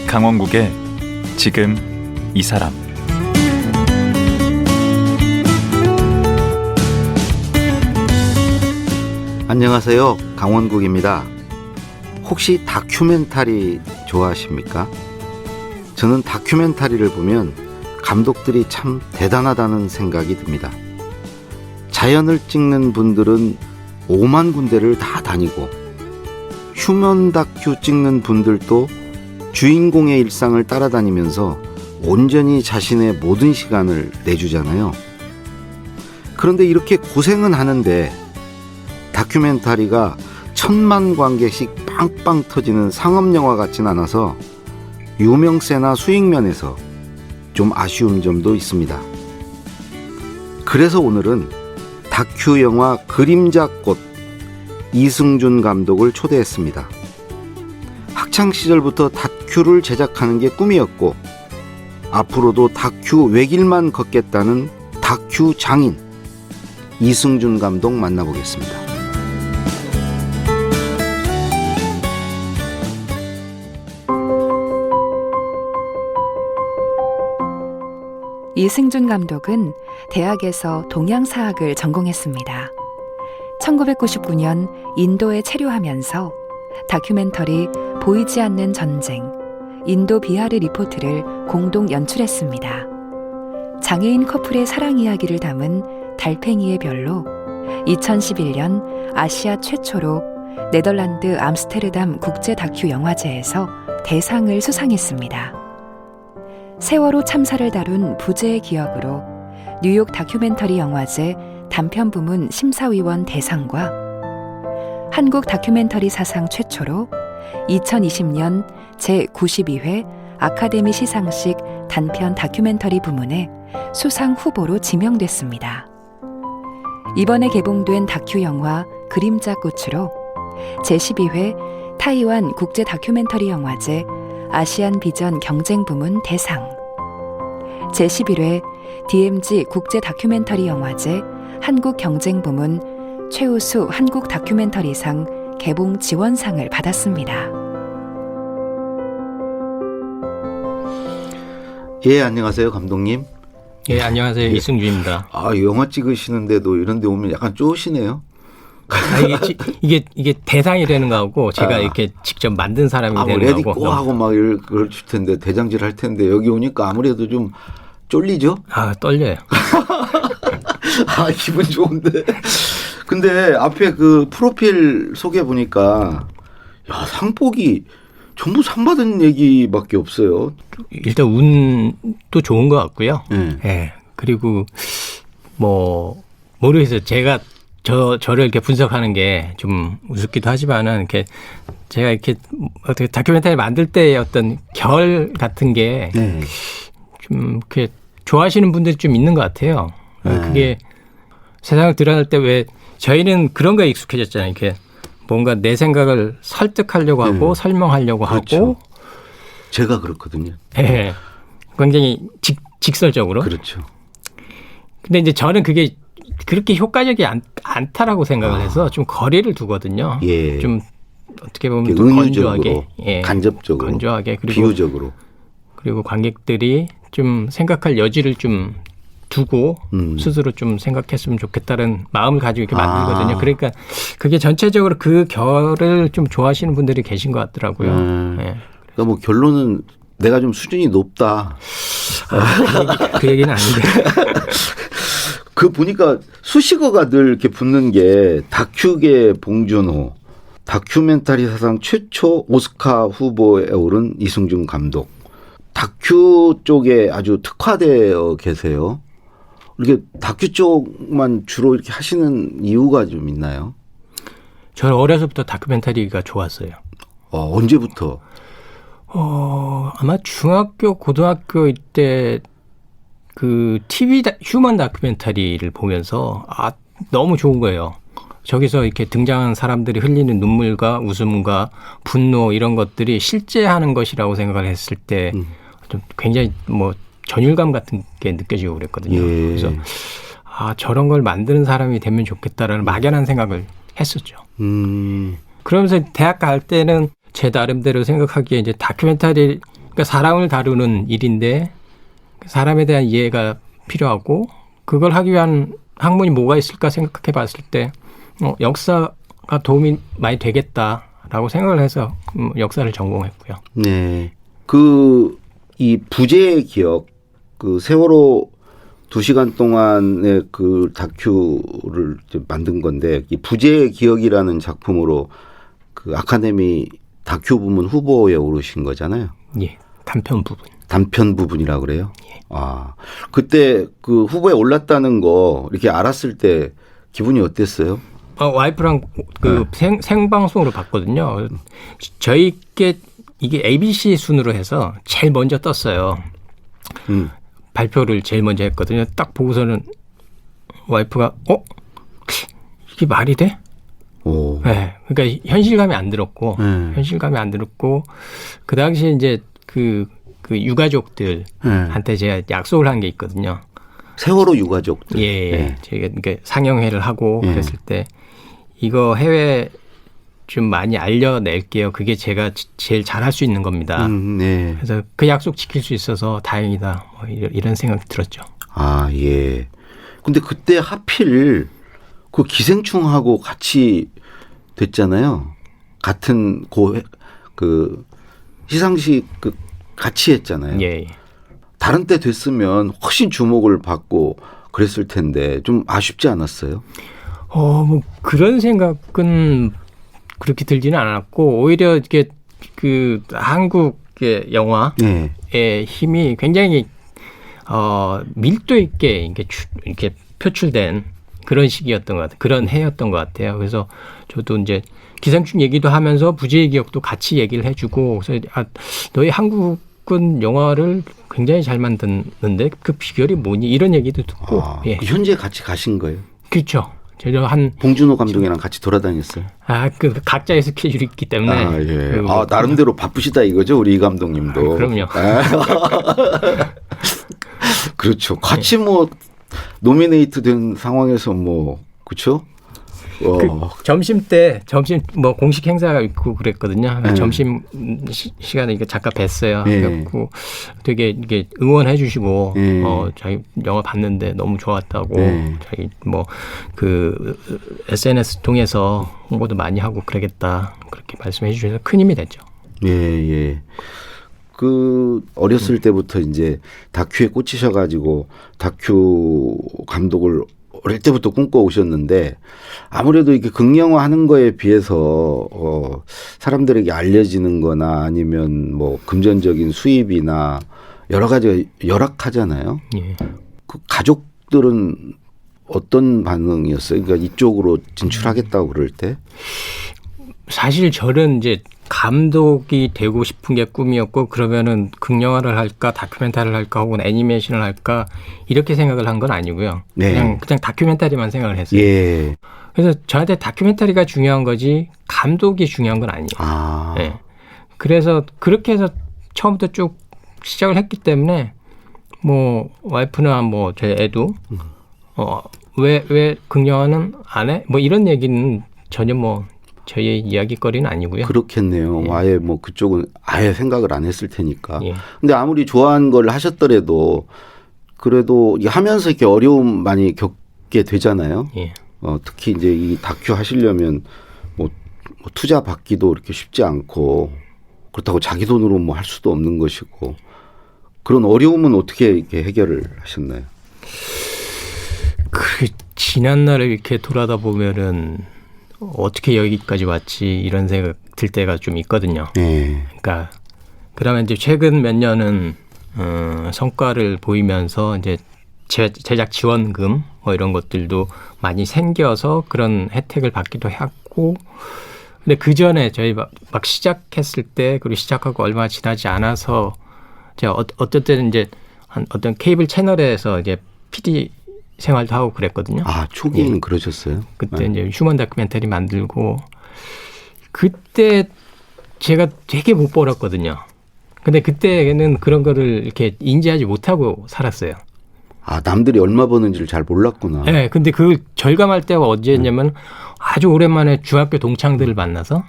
강원국의 지금 이 사람. 안녕하세요. 강원국입니다. 혹시 다큐멘터리 좋아하십니까? 저는 다큐멘터리를 보면 감독들이 참 대단하다는 생각이 듭니다. 자연을 찍는 분들은 5만 군데를 다 다니고 휴먼 다큐 찍는 분들도 주인공의 일상을 따라다니면서 온전히 자신의 모든 시간을 내주잖아요. 그런데 이렇게 고생은 하는데 다큐멘터리가 1000만 관객씩 빵빵 터지는 상업영화 같진 않아서 유명세나 수익면에서 좀 아쉬운 점도 있습니다. 그래서 오늘은 다큐영화 그림자꽃 이승준 감독을 초대했습니다. 학창시절부터 다큐를 제작하는 게 꿈이었고 앞으로도 다큐 외길만 걷겠다는 다큐 장인 이승준 감독 만나보겠습니다. 이승준 감독은 대학에서 동양사학을 전공했습니다. 1999년 인도에 체류하면서 다큐멘터리 보이지 않는 전쟁, 인도 비하르 리포트를 공동 연출했습니다. 장애인 커플의 사랑 이야기를 담은 달팽이의 별로 2011년 아시아 최초로 네덜란드 암스테르담 국제 다큐 영화제에서 대상을 수상했습니다. 세월호 참사를 다룬 부재의 기억으로 뉴욕 다큐멘터리 영화제 단편 부문 심사위원 대상과 한국 다큐멘터리 사상 최초로 2020년 제92회 아카데미 시상식 단편 다큐멘터리 부문에 수상 후보로 지명됐습니다. 이번에 개봉된 다큐 영화 그림자꽃으로 제12회 타이완 국제 다큐멘터리 영화제 아시안 비전 경쟁 부문 대상, 제11회 DMZ 국제 다큐멘터리 영화제 한국 경쟁 부문 최우수 한국 다큐멘터리상 개봉 지원상을 받았습니다. 예, 안녕하세요, 감독님. 예, 안녕하세요. 이승준입니다. 영화 찍으시는데도 이런 데 오면 약간 쪼시네요. 이게 대상이 되는 거하고 제가 이렇게 직접 만든 사람이 되는 레디 거하고. 고 하고 막 그럴 텐데 대장질 할 텐데 여기 오니까 아무래도 좀 쫄리죠? 떨려요. 기분 좋은데. 근데 앞에 그 프로필 소개 보니까 상복이 전부 상 받은 얘기밖에 없어요. 일단 운도 좋은 것 같고요. 예. 그리고 모르겠어요. 제가 저를 이렇게 분석하는 게 좀 우습기도 하지만은 이렇게 제가 이렇게 어떻게 다큐멘터리 만들 때의 어떤 결 같은 게 좀 이렇게 좋아하시는 분들이 좀 있는 것 같아요. 그게 세상을 드러낼 때 왜 저희는 그런 거에 익숙해졌잖아요. 이렇게 뭔가 내 생각을 설득하려고 하고 설명하려고 그렇죠. 하고. 제가 그렇거든요. 예. 굉장히 직설적으로. 그렇죠. 근데 이제 저는 그게 그렇게 효과적이 않다라고 생각을 해서 좀 거리를 두거든요. 예. 좀 어떻게 보면 좀 건조하게, 간접적으로, 건조하게 그리고 비유적으로, 그리고 관객들이 좀 생각할 여지를 좀 두고 스스로 좀 생각했으면 좋겠다는 마음을 가지고 이렇게 만들거든요. 그러니까 그게 전체적으로 그 결을 좀 좋아하시는 분들이 계신 것 같더라고요. 네. 그러니까 결론은 내가 좀 수준이 높다. 그 얘기는 아닌데. 그 보니까 수식어가 늘 이렇게 붙는 게 다큐계 봉준호, 다큐멘터리 사상 최초 오스카 후보에 오른 이승준 감독. 다큐 쪽에 아주 특화되어 계세요. 이렇게 다큐 쪽만 주로 이렇게 하시는 이유가 좀 있나요? 저는 어려서부터 다큐멘터리가 좋았어요. 언제부터? 아마 중학교, 고등학교 이때 그 TV 휴먼 다큐멘터리를 보면서 너무 좋은 거예요. 저기서 이렇게 등장하는 사람들이 흘리는 눈물과 웃음과 분노 이런 것들이 실제 하는 것이라고 생각을 했을 때 좀 굉장히 전율감 같은 게 느껴지고 그랬거든요. 그래서 저런 걸 만드는 사람이 되면 좋겠다라는 막연한 생각을 했었죠. 그러면서 대학 갈 때는 제 나름대로 생각하기에 이제 다큐멘터리가 그러니까 사람을 다루는 일인데 사람에 대한 이해가 필요하고 그걸 하기 위한 학문이 뭐가 있을까 생각해 봤을 때 역사가 도움이 많이 되겠다라고 생각을 해서 역사를 전공했고요. 네. 이 부재의 기억, 그 세월호 2시간 동안의 그 다큐를 이제 만든 건데, 이 부재의 기억이라는 작품으로 그 아카데미 다큐 부문 후보에 오르신 거잖아요. 예. 단편 부분. 단편 부분이라고 그래요? 예. 아, 그때 그 후보에 올랐다는 거 이렇게 알았을 때 기분이 어땠어요? 와이프랑 그 생방송으로 봤거든요. 저희께 이게 ABC 순으로 해서 제일 먼저 떴어요. 발표를 제일 먼저 했거든요. 딱 보고서는 와이프가 이게 말이 돼? 오. 네, 그러니까 현실감이 안 들었고 그 당시에 이제 그 유가족들한테 제가 약속을 한 게 있거든요. 세월호 유가족들. 예, 네. 제가 그러니까 상영회를 하고 네. 그랬을 때 이거 해외 좀 많이 알려낼게요. 그게 제가 제일 잘할 수 있는 겁니다. 네. 그래서 그 약속 지킬 수 있어서 다행이다. 뭐 이런 생각이 들었죠. 아, 예. 근데 그때 하필 그 기생충하고 같이 됐잖아요. 같은 그 시상식 같이 했잖아요. 예. 다른 때 됐으면 훨씬 주목을 받고 그랬을 텐데 좀 아쉽지 않았어요? 뭐 그런 생각은 그렇게 들지는 않았고 오히려 이게 그 한국의 영화의 네. 힘이 굉장히 밀도 있게 이렇게 표출된 그런 시기였던 것 같아요. 그런 해였던 것 같아요. 그래서 저도 이제 기생충 얘기도 하면서 부재의 기억도 같이 얘기를 해주고 그래서 너희 한국은 영화를 굉장히 잘 만드는데 그 비결이 뭐니 이런 얘기도 듣고 예. 현재 같이 가신 거예요? 그렇죠. 제가 봉준호 감독이랑 같이 돌아다녔어요. 그 각자의 스케줄이 있기 때문에. 예. 나름대로 바쁘시다 이거죠, 우리 이 감독님도. 그럼요. 그렇죠. 같이 뭐 노미네이트 된 상황에서 뭐 그렇죠? 점심 뭐 공식 행사가 있고 그랬거든요. 점심 시간에 이거 잠깐 뵀어요. 그래갖고 되게 이게 응원해 주시고 자기 영화 봤는데 너무 좋았다고 자기 뭐 그 SNS 통해서 홍보도 많이 하고 그러겠다 그렇게 말씀해 주셔서 큰 힘이 됐죠. 예. 그 어렸을 때부터 이제 다큐에 꽂히셔가지고 다큐 감독을 어릴 때부터 꿈꿔 오셨는데 아무래도 이렇게 극영화 하는 거에 비해서 사람들에게 알려지는 거나 아니면 뭐 금전적인 수입이나 여러 가지가 열악하잖아요. 예. 그 가족들은 어떤 반응이었어요? 그러니까 이쪽으로 진출하겠다고 그럴 때? 사실 저는 이제 감독이 되고 싶은 게 꿈이었고 그러면은 극영화를 할까 다큐멘터리를 할까 혹은 애니메이션을 할까 이렇게 생각을 한 건 아니고요. 네. 그냥 다큐멘터리만 생각을 했어요. 예. 그래서 저한테 다큐멘터리가 중요한 거지 감독이 중요한 건 아니에요. 네. 그래서 그렇게 해서 처음부터 쭉 시작을 했기 때문에 뭐 와이프나 뭐 제 애도 왜 극영화는 안 해? 뭐 이런 얘기는 전혀 뭐 저희의 이야기거리는 아니고요. 그렇겠네요. 예. 아예 뭐 그쪽은 아예 생각을 안 했을 테니까. 예. 근데 아무리 좋아하는 걸 하셨더라도 그래도 하면서 이렇게 어려움 많이 겪게 되잖아요. 예. 특히 이제 이 다큐 하시려면 뭐 투자 받기도 이렇게 쉽지 않고 그렇다고 자기 돈으로 뭐 할 수도 없는 것이고 그런 어려움은 어떻게 이렇게 해결을 하셨나요? 그 지난 날을 이렇게 돌아다 보면은 어떻게 여기까지 왔지 이런 생각 들 때가 좀 있거든요. 네. 그러니까 그다음에 이제 최근 몇 년은 성과를 보이면서 이제 제작 지원금 뭐 이런 것들도 많이 생겨서 그런 혜택을 받기도 했고, 근데 그 전에 저희 막 시작했을 때 그리고 시작하고 얼마 지나지 않아서 제가 어떨 때는 이제 한 어떤 케이블 채널에서 이제 PD 생활도 하고 그랬거든요. 아, 초기에는 그러셨어요? 그때 이제 휴먼 다큐멘터리 만들고 그때 제가 되게 못 벌었거든요. 근데 그때는 그런 거를 이렇게 인지하지 못하고 살았어요. 아, 남들이 얼마 버는지를 잘 몰랐구나. 네, 근데 그 절감할 때가 언제였냐면 아주 오랜만에 중학교 동창들을 만나서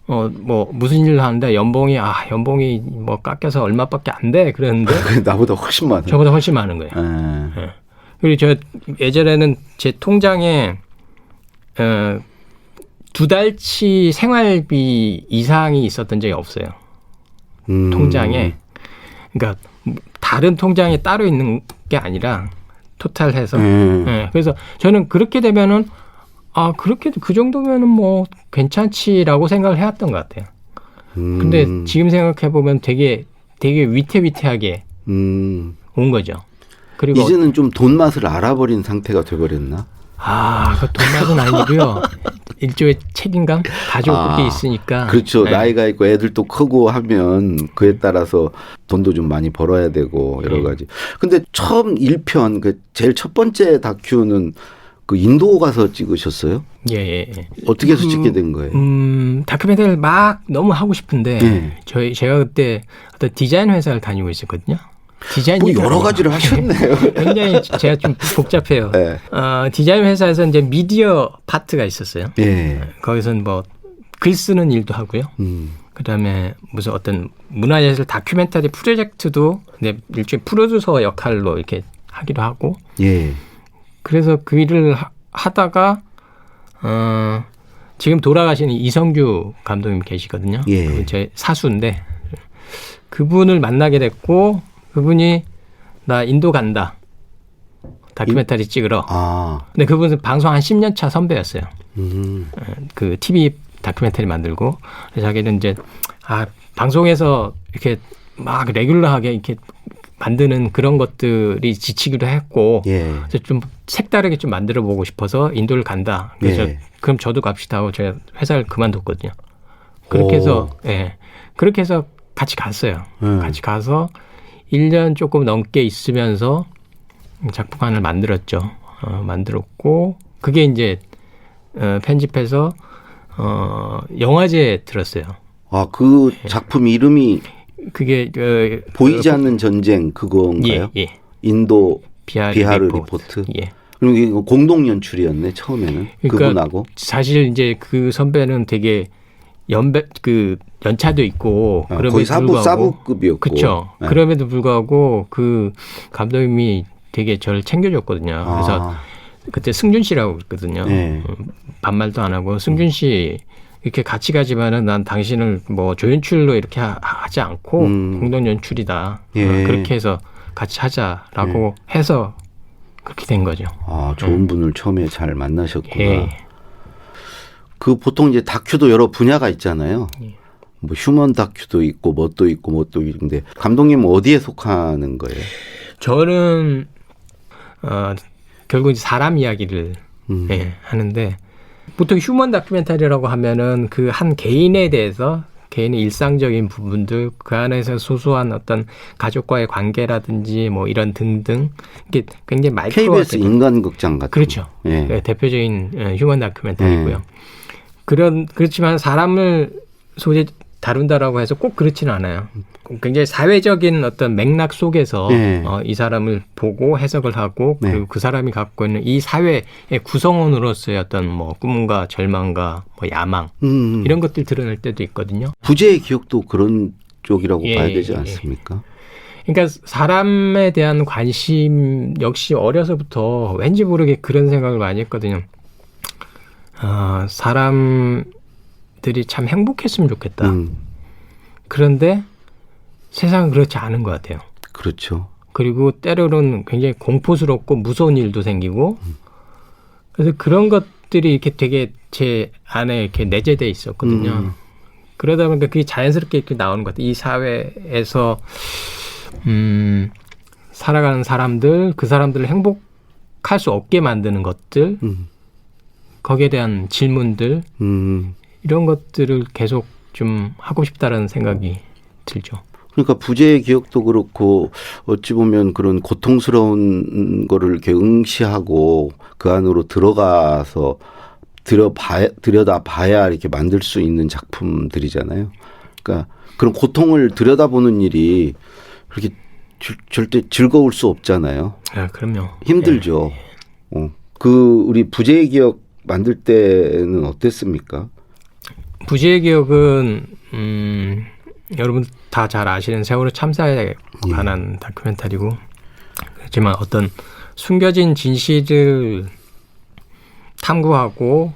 뭐 무슨 일을 하는데 연봉이 뭐 깎여서 얼마밖에 안 돼 그랬는데 나보다 훨씬 많아. 저보다 훨씬 많은 거예요. 예. 그리고 저 예전에는 제 통장에 2달치 생활비 이상이 있었던 적이 없어요. 통장에. 그러니까 다른 통장에 따로 있는 게 아니라 토탈해서. 예. 그래서 저는 그렇게 되면은 그렇게 그 정도면은 뭐 괜찮지라고 생각을 해왔던 것 같아요. 근데 지금 생각해 보면 되게 위태위태하게 온 거죠. 그리고 이제는 좀 돈 맛을 알아버린 상태가 돼버렸나? 그 돈 맛은 아니고요. 일종의 책임감, 가족이 있으니까. 그렇죠. 네. 나이가 있고 애들도 크고 하면 그에 따라서 돈도 좀 많이 벌어야 되고 여러 가지. 근데 처음 1편 그 제일 첫 번째 다큐는 그 인도 가서 찍으셨어요? 예. 어떻게 해서 찍게 된 거예요? 다큐멘터리를 막 너무 하고 싶은데 제가 그때 어떤 디자인 회사를 다니고 있었거든요. 디자인 뭐 여러 가지를 하셨네요. 굉장히 제가 좀 복잡해요. 네. 디자인 회사에서 이제 미디어 파트가 있었어요. 예. 거기서는 뭐 글 쓰는 일도 하고요. 그다음에 무슨 어떤 문화예술 다큐멘터리 프로젝트도 일종의 프로듀서 역할로 이렇게 하기도 하고. 예. 그래서 그 일을 하다가 지금 돌아가신 이성규 감독님 계시거든요. 예. 제 사수인데 그분을 만나게 됐고 그분이 나 인도 간다. 다큐멘터리 찍으러. 근데 그분은 방송 한 10년 차 선배였어요. 그 TV 다큐멘터리 만들고 자기는 이제 방송에서 이렇게 막 레귤러하게 이렇게 만드는 그런 것들이 지치기도 했고 그래서 좀 색다르게 좀 만들어 보고 싶어서 인도를 간다. 그래서 그럼 저도 갑시다 하고 제가 회사를 그만뒀거든요. 그렇게 해서 그렇게 해서 같이 갔어요. 같이 가서 1년 조금 넘게 있으면서 작품 하나를 만들었죠. 만들었고 그게 이제 편집해서 영화제에 들었어요. 그 작품 이름이 그게 보이지 않는 전쟁 그건가요? 예. 인도 비하르 리포트. 리포트. 그럼 이게 공동 연출이었네 처음에는. 그러니까 그분하고. 사실 이제 그 선배는 되게 연차도 있고 거의 사부급이었고. 그렇죠. 네. 그럼에도 불구하고 그 감독님이 되게 저를 챙겨줬거든요. 그래서 그때 승준 씨라고 그랬거든요. 반말도 안 하고 승준 씨 이렇게 같이 가지만은 난 당신을 뭐 조연출로 이렇게 하지 않고 공동 연출이다. 그렇게 해서 같이 하자라고 해서 그렇게 된 거죠. 좋은 분을 처음에 잘 만나셨구나. 그 보통 이제 다큐도 여러 분야가 있잖아요. 뭐 휴먼 다큐도 있고 뭣도 있고 뭣도 있는데 감독님은 어디에 속하는 거예요? 저는 결국 이제 사람 이야기를 하는데 보통 휴먼 다큐멘터리라고 하면은 그 한 개인에 대해서 개인의 일상적인 부분들 그 안에서 소소한 어떤 가족과의 관계라든지 뭐 이런 등등 이게 굉장히 마이크로가 KBS 인간극장 같은 그렇죠. 대표적인 휴먼 다큐멘터리고요. 그렇지만 사람을 소재 다룬다라고 해서 꼭 그렇지는 않아요. 굉장히 사회적인 어떤 맥락 속에서 이 사람을 보고 해석을 하고 그리고 그 사람이 갖고 있는 이 사회의 구성원으로서의 어떤 뭐 꿈과 절망과 뭐 야망 이런 것들 드러낼 때도 있거든요. 부재의 기억도 그런 쪽이라고 봐야 되지 않습니까? 그러니까 사람에 대한 관심 역시 어려서부터 왠지 모르게 그런 생각을 많이 했거든요. 사람들이 참 행복했으면 좋겠다. 그런데 세상은 그렇지 않은 것 같아요. 그렇죠. 그리고 때로는 굉장히 공포스럽고 무서운 일도 생기고 그래서 그런 것들이 이렇게 되게 제 안에 이렇게 내재되어 있었거든요. 그러다 보니까 그게 자연스럽게 이렇게 나오는 것 같아요. 이 사회에서 살아가는 사람들, 그 사람들을 행복할 수 없게 만드는 것들, 거기에 대한 질문들, 이런 것들을 계속 좀 하고 싶다라는 생각이 들죠. 그러니까 부재의 기억도 그렇고 어찌 보면 그런 고통스러운 거를 이렇게 응시하고 그 안으로 들어가서 들여다봐야 이렇게 만들 수 있는 작품들이잖아요. 그러니까 그런 고통을 들여다보는 일이 그렇게 절대 즐거울 수 없잖아요. 그럼요. 힘들죠. 그 우리 부재의 기억 만들 때는 어땠습니까? 부지의 기억은 여러분 다 잘 아시는 세월호 참사에 관한 다큐멘터리고, 그렇지만 어떤 숨겨진 진실을 탐구하고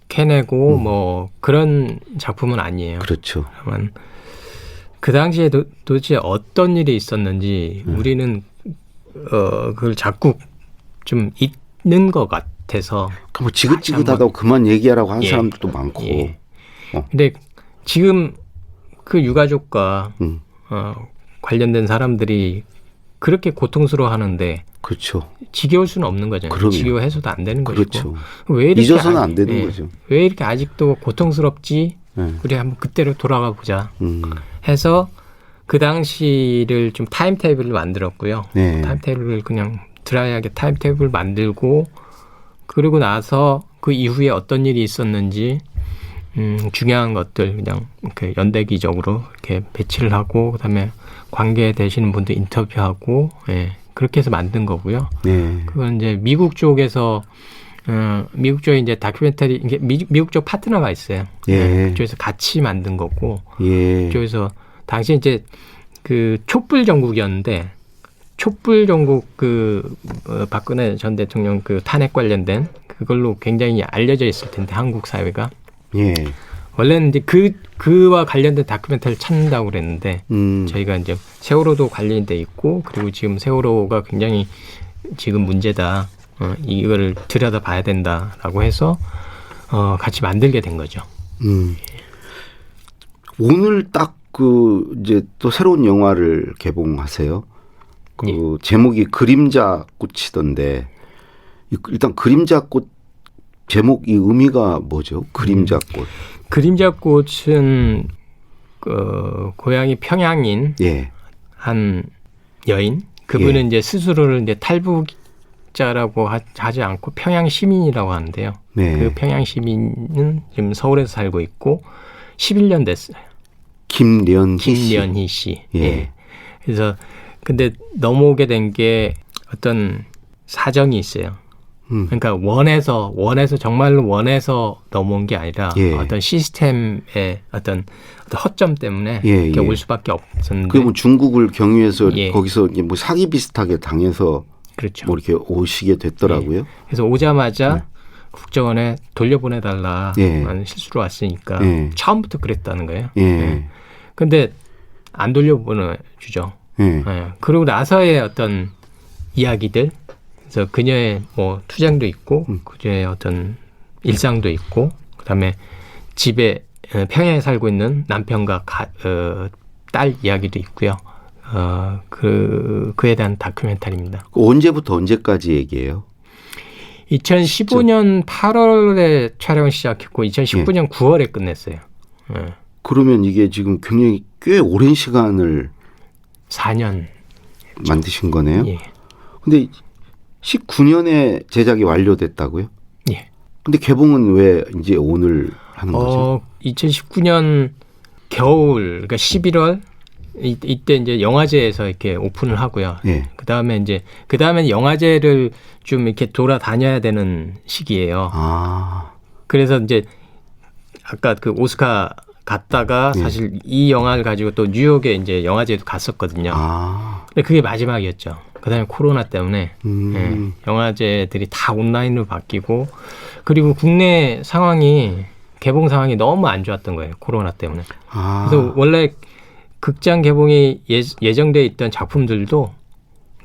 캐내고 뭐 그런 작품은 아니에요. 그렇죠. 다만 그 당시에 도대체 어떤 일이 있었는지 우리는 그걸 자꾸 좀 잊는 것 같아서. 뭐 지긋지긋하다고 그만 얘기하라고 하는 예. 사람들도 많고. 예. 근데 지금 그 유가족과 관련된 사람들이 그렇게 고통스러워하는데 그렇죠. 지겨울 수는 없는 거잖아요. 그럼요. 지겨워 해서도 안 되는 것이고. 그렇죠. 왜 이렇게 잊어서는 안 되는 예. 거죠. 왜 이렇게 아직도 고통스럽지? 네. 우리 한번 그때로 돌아가 보자 해서 그 당시를 좀 타임테이블을 만들었고요. 네. 타임테이블을 그냥 드라이하게 타임테이블을 만들고, 그리고 나서 그 이후에 어떤 일이 있었는지 중요한 것들 그냥 이렇게 연대기적으로 이렇게 배치를 하고, 그다음에 관계되시는 분들 인터뷰하고, 예, 그렇게 해서 만든 거고요. 네. 그건 이제 미국 쪽에서 미국 쪽에 이제 다큐멘터리, 이게 미국 쪽 파트너가 있어요. 예. 그쪽에서 같이 만든 거고, 예. 그쪽에서 당시 이제 그 촛불 정국이었는데, 촛불 정국 박근혜 전 대통령 그 탄핵 관련된 그걸로 굉장히 알려져 있을 텐데, 한국 사회가. 예. 원래는 이제 그와 관련된 다큐멘터리를 찾는다고 그랬는데, 저희가 이제 세월호도 관련이 돼 있고, 그리고 지금 세월호가 굉장히 지금 문제다. 이거를 들여다 봐야 된다라고 해서 같이 만들게 된 거죠. 오늘 딱 이제 또 새로운 영화를 개봉하세요. 제목이 그림자 꽃이던데, 일단 그림자 꽃 제목 이 의미가 뭐죠? 그림자 꽃. 그림자 꽃은 고향이 평양인 예. 한 여인, 그분은 예. 이제 스스로를 이제 탈북자라고 하지 않고 평양 시민이라고 하는데요. 네. 그 평양 시민은 지금 서울에서 살고 있고 11년 됐어요. 김련희 씨. 예. 예. 그래서 근데 넘어오게 된 게 어떤 사정이 있어요. 그러니까 원해서 정말로 원해서 넘어온 게 아니라 예. 어떤 시스템의 어떤 허점 때문에 예, 이렇게 예. 올 수밖에 없었는데. 그게 뭐 중국을 경유해서 예. 거기서 뭐 사기 비슷하게 당해서 그렇죠. 뭐 이렇게 오시게 됐더라고요. 예. 그래서 오자마자 국정원에 돌려보내달라. 예. 라는 실수로 왔으니까 예. 처음부터 그랬다는 거예요. 예. 근데 안 돌려보내주죠. 예. 예. 그러고 나서의 어떤 이야기들, 그래서 그녀의 뭐 투쟁도 있고, 그녀의 어떤 일상도 있고, 그다음에 집에 평양에 살고 있는 남편과 딸 이야기도 있고요. 그에 대한 다큐멘터리입니다. 언제부터 언제까지 얘기해요? 2015년 8월에 촬영을 시작했고 2019년 9월에 끝냈어요. 예. 그러면 이게 지금 굉장히 꽤 오랜 시간을 4년. 만드신 거네요. 예. 근데 19년에 제작이 완료됐다고요? 예. 근데 개봉은 왜 이제 오늘 하는 거죠? 2019년 겨울, 그러니까 11월 이때 이제 영화제에서 이렇게 오픈을 하고요. 예. 그다음에는 영화제를 좀 이렇게 돌아다녀야 되는 시기예요. 아. 그래서 이제 아까 그 오스카 갔다가 사실 이 영화를 가지고 또 뉴욕에 이제 영화제도 갔었거든요. 아. 근데 그게 마지막이었죠. 그다음에 코로나 때문에 영화제들이 다 온라인으로 바뀌고, 그리고 국내 상황이 개봉 상황이 너무 안 좋았던 거예요. 코로나 때문에. 아. 그래서 원래 극장 개봉이 예정돼 있던 작품들도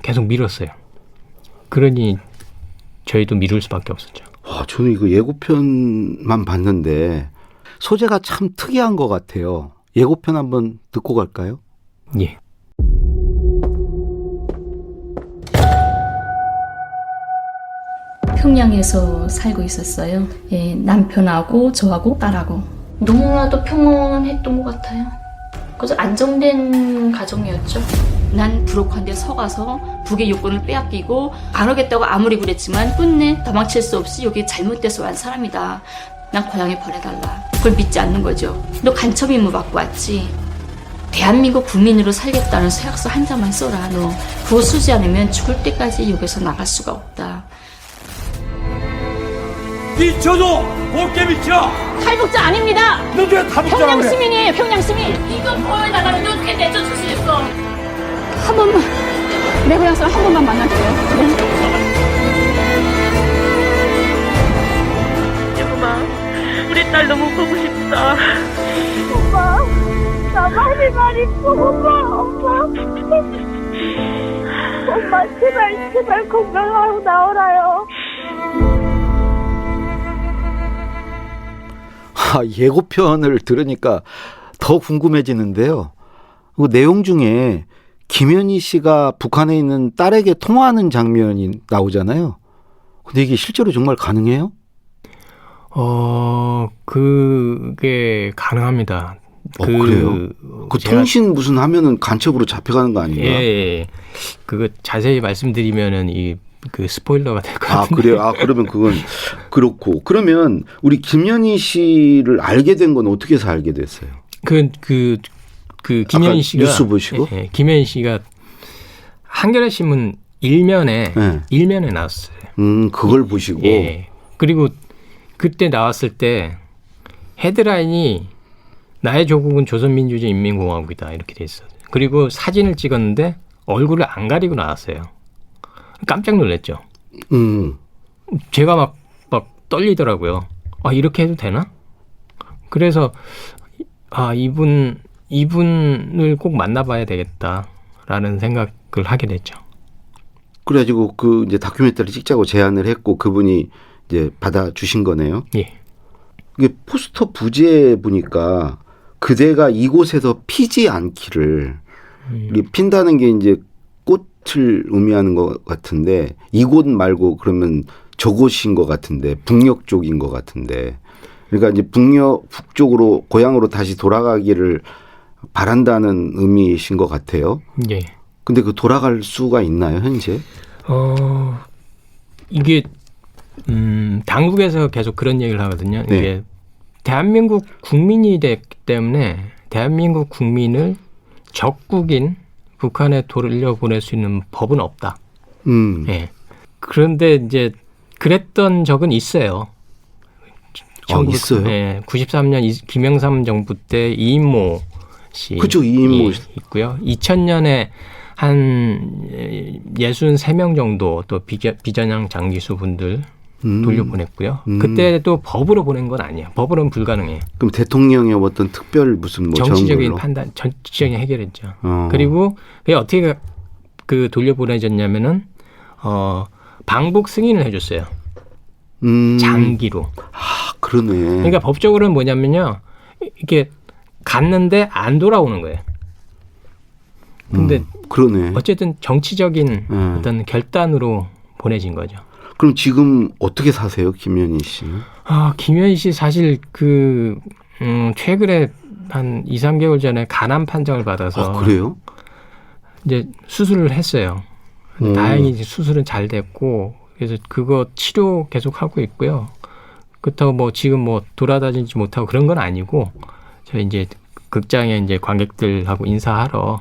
계속 미뤘어요. 그러니 저희도 미룰 수밖에 없었죠. 와, 저는 이거 예고편만 봤는데 소재가 참 특이한 것 같아요. 예고편 한번 듣고 갈까요? 예. 평양에서 살고 있었어요. 예, 남편하고 저하고 딸하고 너무나도 평온했던 것 같아요. 그래서 안정된 가정이었죠. 난 부록한데 서가서 북의 요건을 빼앗기고 안 오겠다고 아무리 그랬지만 끝내 도망칠 수 없이 여기 잘못돼서 온 사람이다. 난 고향에 보내달라. 그걸 믿지 않는 거죠. 너 간첩 임무 받고 왔지. 대한민국 국민으로 살겠다는 서약서 한 장만 써라. 너 그거 쓰지 않으면 죽을 때까지 여기서 나갈 수가 없다. 미쳐도 곱게 미쳐. 탈북자 아닙니다. 너왜 탈북자라고 평양 그래? 시민이에요. 평양 시민. 이거 보여달라면 어떻게 내쫓을 수 있어? 한 번만 내 고향 사람 한 번만 만날게요. 여보마, 우리 딸 너무 보고 싶다. 엄마, 나 많이 있고, 엄마. 엄마, 제발 건강하고 나오라요. 예고편을 들으니까 더 궁금해지는데요. 그 내용 중에 김현희 씨가 북한에 있는 딸에게 통화하는 장면이 나오잖아요. 근데 이게 실제로 정말 가능해요? 그게 가능합니다. 그래요? 그 통신 무슨 하면은 간첩으로 잡혀가는 거 아닌가? 예. 그거 자세히 말씀드리면은 그 스포일러가 될 것 같은데. 그래요? 그러면 그건 그렇고. 그러면 우리 김현희 씨를 알게 된 건 어떻게 해서 알게 됐어요? 김현희 씨가 뉴스 보시고? 예, 김현희 씨가 한겨레 신문 일면에 나왔어요. 그걸 보시고. 예. 그리고 그때 나왔을 때 헤드라인이 나의 조국은 조선민주주의인민공화국이다 이렇게 돼 있어요. 그리고 사진을 찍었는데 얼굴을 안 가리고 나왔어요. 깜짝 놀랐죠. 제가 막 떨리더라고요. 이렇게 해도 되나? 그래서 이분을 꼭 만나봐야 되겠다라는 생각을 하게 됐죠. 그래가지고 이제 다큐멘터리 찍자고 제안을 했고 그분이 이제 받아주신 거네요. 예. 이게 포스터 부제에 보니까 그대가 이곳에서 피지 않기를 이게 핀다는 게 이제 꽃을 의미하는 것 같은데 이곳 말고 그러면 저곳인 것 같은데 북녘 쪽인 것 같은데 그러니까 이제 북쪽으로 고향으로 다시 돌아가기를 바란다는 의미이신 것 같아요. 예. 근데 그 돌아갈 수가 있나요 현재? 이게 당국에서 계속 그런 얘기를 하거든요. 네. 이게 대한민국 국민이 됐기 때문에 대한민국 국민을 적국인 북한에 돌려보낼 수 있는 법은 없다. 네. 예. 그런데 이제 그랬던 적은 있어요. 있어요? 네, 93년 김영삼 정부 때 이인모 씨. 그죠, 이인모 씨. 있고요. 2000년에 한 63명 정도 또 비전향 장기수 분들 돌려보냈고요. 그때도 법으로 보낸 건 아니에요. 법으로는 불가능해요. 그럼 대통령의 어떤 특별 무슨 정치적인 판단, 정치적인 해결했죠. 어. 그리고 그게 어떻게 돌려보내졌냐면은 방북 승인을 해줬어요. 장기로. 그러네. 그러니까 법적으로는 뭐냐면요, 이렇게 갔는데 안 돌아오는 거예요. 근데 그러네. 어쨌든 정치적인 어떤 결단으로 보내진 거죠. 그럼 지금 어떻게 사세요, 김현희 씨? 김현희 씨 사실 최근에 한 2, 3개월 전에 간암 판정을 받아서 그래요? 이제 수술을 했어요. 다행히 이제 수술은 잘 됐고 그래서 그거 치료 계속 하고 있고요. 그렇다고 지금 돌아다니지 못하고 그런 건 아니고 저희 이제 극장에 이제 관객들하고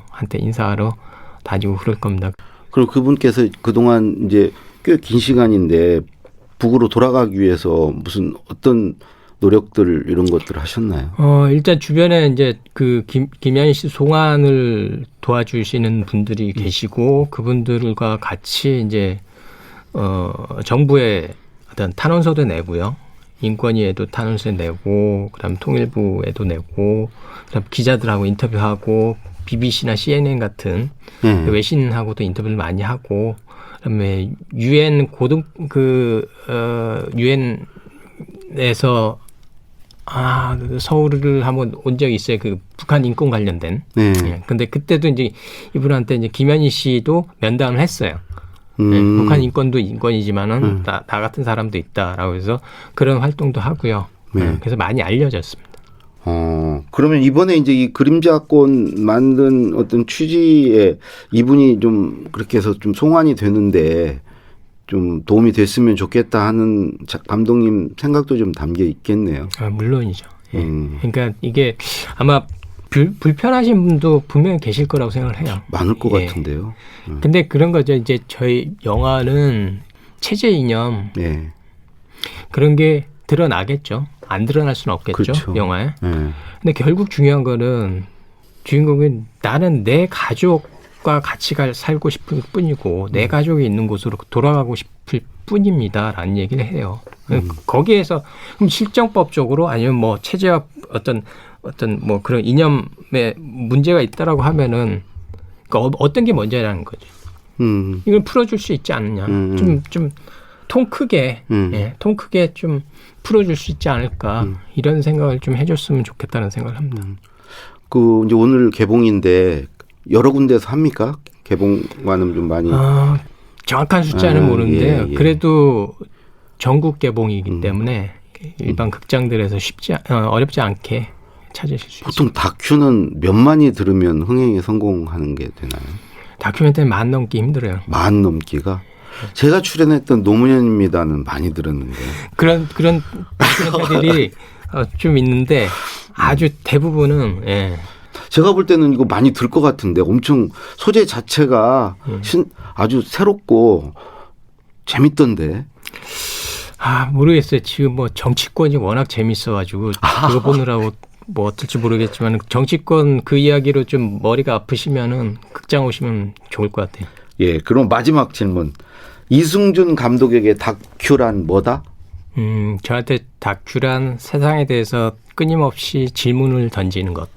한테 인사하러 다니고 그럴 겁니다. 그럼 그분께서 그동안 이제 꽤 긴 시간인데 북으로 돌아가기 위해서 무슨 어떤 노력들 이런 것들을 하셨나요? 일단 주변에 이제 김현희 씨 송환을 도와주시는 분들이 계시고 그분들과 같이 이제 정부에 어떤 탄원서도 내고요. 인권위에도 탄원서 내고 그다음 통일부에도 내고 그다음 기자들하고 인터뷰하고 BBC나 CNN 같은 외신하고도 인터뷰를 많이 하고 그다음에 유엔 유엔에서 서울을 한번 온 적이 있어요. 그 북한 인권 관련된. 네. 근데 그때도 이제 이분한테 이제 김현희 씨도 면담을 했어요. 네, 북한 인권도 인권이지만은 나 같은 사람도 있다라고 해서 그런 활동도 하고요. 네. 그래서 많이 알려졌습니다. 그러면 이번에 이제 이 그림자권 만든 어떤 취지에 이분이 좀 그렇게 해서 좀 송환이 되는데 좀 도움이 됐으면 좋겠다 하는 감독님 생각도 좀 담겨 있겠네요. 물론이죠. 예. 그러니까 이게 아마 불편하신 분도 분명히 계실 거라고 생각을 해요. 많을 것 같은데요. 근데 그런 거죠. 이제 저희 영화는 체제 이념. 그런 게 드러나겠죠. 안 드러날 수는 없겠죠. 그렇죠. 영화에. 네. 근데 결국 중요한 거는 주인공은 나는 내 가족과 같이 살고 싶을 뿐이고 내 가족이 있는 곳으로 돌아가고 싶을 뿐입니다라는 얘기를 해요. 거기에서 그럼 실정법적으로 아니면 뭐 체제와 어떤 뭐 그런 이념에 문제가 있다라고 하면은 그러니까 어떤 게 먼저라는 거죠. 이걸 풀어줄 수 있지 않느냐. 좀 통 크게 통 크게 좀 풀어줄 수 있지 않을까 이런 생각을 좀 해줬으면 좋겠다는 생각을 합니다. 그 이제 오늘 개봉인데 여러 군데에서 합니까? 개봉관은 좀 많이. 정확한 숫자는 모르는데요. 예. 그래도 전국 개봉이기 때문에 일반 극장들에서 어렵지 않게 찾으실 수 있습니다. 보통 다큐는 몇만이 들으면 흥행에 성공하는 게 되나요? 다큐멘터리 10,000 넘기 힘들어요. 10,000 넘기가? 제가 출연했던 노무현입니다는 많이 들었는데. 그런 다큐멘터리들이 좀 있는데 아주 대부분은 제가 볼 때는 이거 많이 들 것 같은데 엄청 소재 자체가 아주 새롭고 재밌던데. 모르겠어요. 지금 뭐 정치권이 워낙 재밌어가지고 그거 보느라고 뭐 어떨지 모르겠지만 정치권 그 이야기로 좀 머리가 아프시면은 극장 오시면 좋을 것 같아요. 예, 그럼 마지막 질문. 이승준 감독에게 다큐란 뭐다? 저한테 다큐란 세상에 대해서 끊임없이 질문을 던지는 것.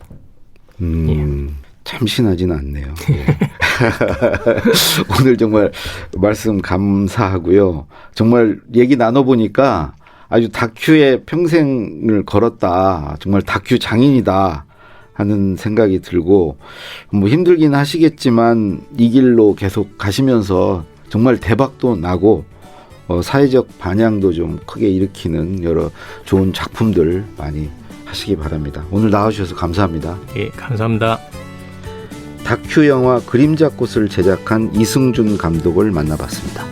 참신하진 않네요. 예. 오늘 정말 말씀 감사하고요. 정말 얘기 나눠보니까 아주 다큐에 평생을 걸었다. 정말 다큐 장인이다 하는 생각이 들고 뭐 힘들긴 하시겠지만 이 길로 계속 가시면서 정말 대박도 나고 사회적 반향도 좀 크게 일으키는 여러 좋은 작품들 많이 하시기 바랍니다. 오늘 나와주셔서 감사합니다. 예, 감사합니다. 다큐 영화 그림자꽃을 제작한 이승준 감독을 만나봤습니다.